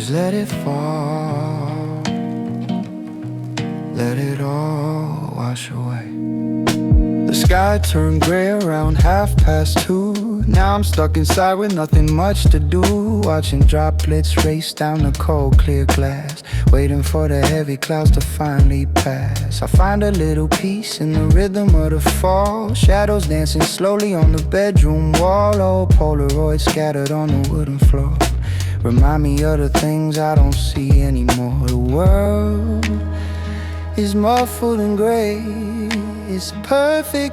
Just let it fall, let it all wash away. The sky turned gray around 2:30. Now I'm stuck inside with nothing much to do, watching droplets race down the cold clear glass, waiting for the heavy clouds to finally pass. I find a little peace in the rhythm of the fall, shadows dancing slowly on the bedroom wall. Old Polaroids scattered on the wooden floor remind me of the things I don't see anymore. The world is muffled in gray, it's perfect